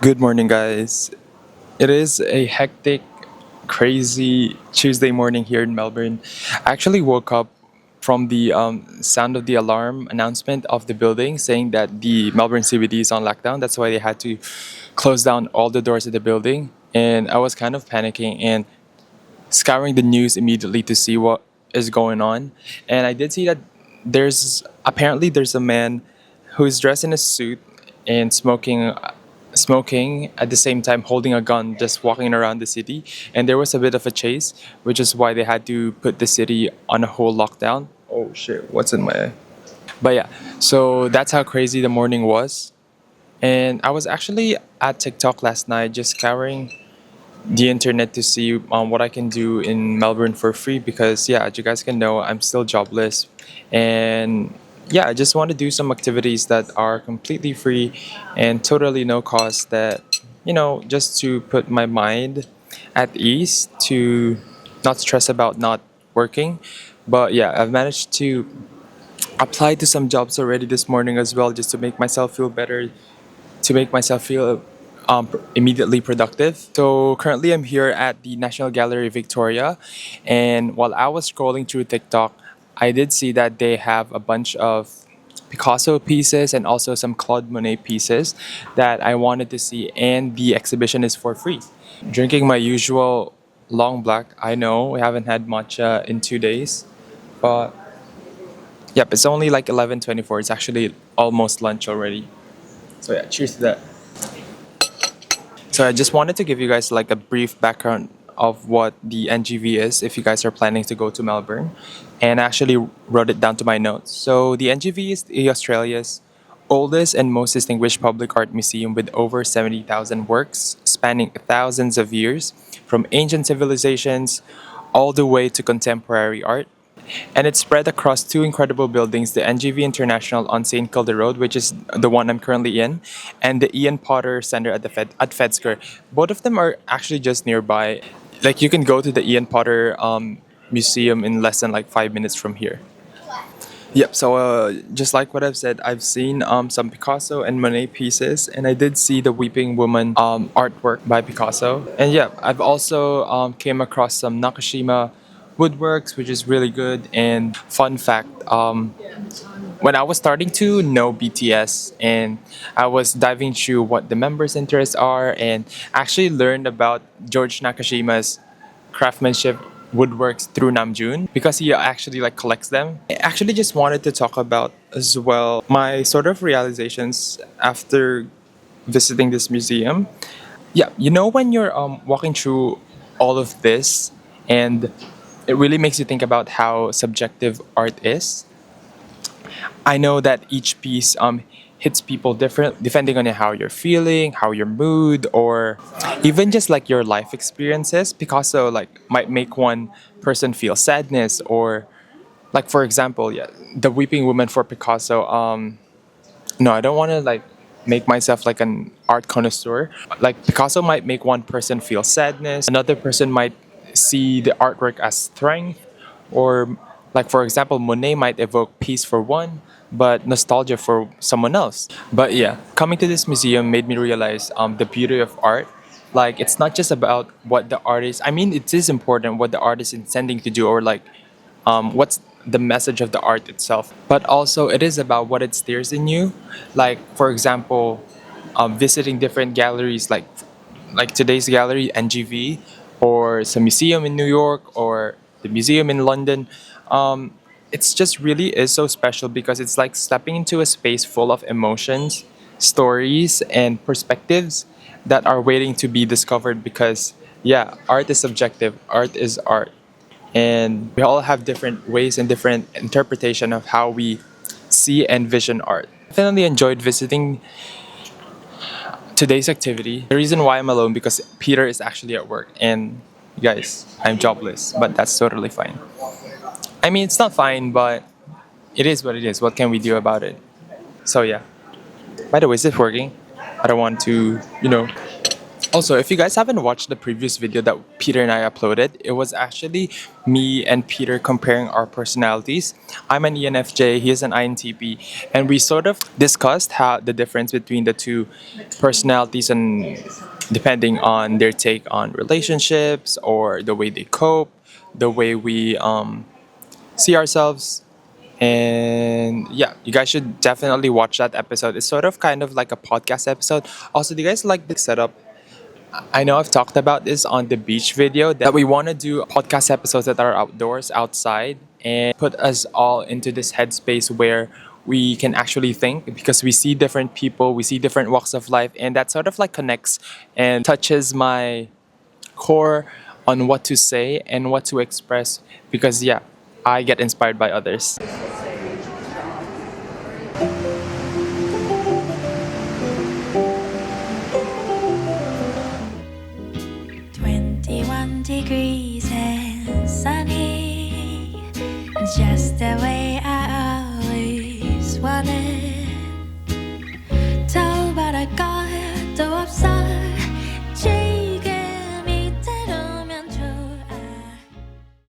Good morning, guys. It is a hectic, crazy Tuesday morning here in Melbourne. I actually woke up from the sound of the alarm announcement of the building saying that the Melbourne CBD is on lockdown. That's why they had to close down all the doors of the building. And I was kind of panicking and scouring the news immediately to see what is going on. And I did see that there's a man who's dressed in a suit and smoking at the same time holding a gun just walking around the city, and there was a bit of a chase, which is why they had to put the city on a whole lockdown. Oh shit, what's in my eye? But yeah, so that's how crazy the morning was. And I was actually at TikTok last night just scouring the internet to see what I can do in Melbourne for free because, yeah, as you guys can know, I'm still jobless. And yeah, I just want to do some activities that are completely free and totally no cost that, just to put my mind at ease, to not stress about not working. But yeah, I've managed to apply to some jobs already this morning as well just to make myself feel better, to make myself feel immediately productive. So currently, I'm here at the National Gallery Victoria, and while I was scrolling through TikTok, I did see that they have a bunch of Picasso pieces and also some Claude Monet pieces that I wanted to see, and the exhibition is for free. Drinking my usual long black. I know we haven't had matcha in 2 days, but yep, it's only like 11:24. It's actually almost lunch already. So yeah, cheers to that. So I just wanted to give you guys like a brief background of what the NGV is if you guys are planning to go to Melbourne. And I actually wrote it down to my notes. So the NGV is Australia's oldest and most distinguished public art museum with over 70,000 works spanning thousands of years, from ancient civilizations all the way to contemporary art. And it's spread across two incredible buildings, the NGV International on St. Kilda Road, which is the one I'm currently in, and the Ian Potter Center at Fedsker. Both of them are actually just nearby. Like you can go to the Ian Potter Museum in less than like 5 minutes from here. Yep. So just like what I've said, I've seen some Picasso and Monet pieces, and I did see the Weeping Woman artwork by Picasso. And yeah, I've also came across some Nakashima woodworks, which is really good. And fun fact, when I was starting to know BTS and I was diving through what the members' interests are, and actually learned about George Nakashima's craftsmanship woodworks through Namjoon because he actually like collects them. I actually just wanted to talk about as well my sort of realizations after visiting this museum. Yeah, when you're walking through all of this, and it really makes you think about how subjective art is. I know that each piece hits people different depending on how you're feeling, how your mood, or even just like your life experiences. Picasso like might make one person feel sadness, or like for example, yeah, the Weeping Woman for Picasso. No, I don't want to like make myself like an art connoisseur. Like Picasso might make one person feel sadness, another person might see the artwork as strength, or like for example, Monet might evoke peace for one, but nostalgia for someone else. But yeah, coming to this museum made me realize the beauty of art. Like it's not just about what the artist. I mean, it is important what the artist is intending to do, or like what's the message of the art itself. But also, it is about what it stirs in you. Like for example, visiting different galleries, like today's gallery, NGV, or some museum in New York, or the museum in London. It's just really is so special because it's like stepping into a space full of emotions, stories, and perspectives that are waiting to be discovered because, yeah, art is subjective, art is art. And we all have different ways and different interpretation of how we see and vision art. Definitely enjoyed visiting today's activity. The reason why I'm alone because Peter is actually at work, and guys, I'm jobless, but that's totally fine. I mean, it's not fine, but it is what it is. What can we do about it? So yeah. By the way, is this working? I don't want to, Also, if you guys haven't watched the previous video that Peter and I uploaded, it was actually me and Peter comparing our personalities. I'm an ENFJ, he is an INTP, and we sort of discussed how the difference between the two personalities and depending on their take on relationships or the way they cope, the way we see ourselves. And yeah, you guys should definitely watch that episode. It's sort of kind of like a podcast episode. Also, do you guys like the setup? I know I've talked about this on the beach video that we want to do podcast episodes that are outdoors, outside, and put us all into this headspace where we can actually think because we see different people, we see different walks of life, and that sort of like connects and touches my core on what to say and what to express because, yeah, I get inspired by others. 21 degrees and sunny, just the way I always wanted.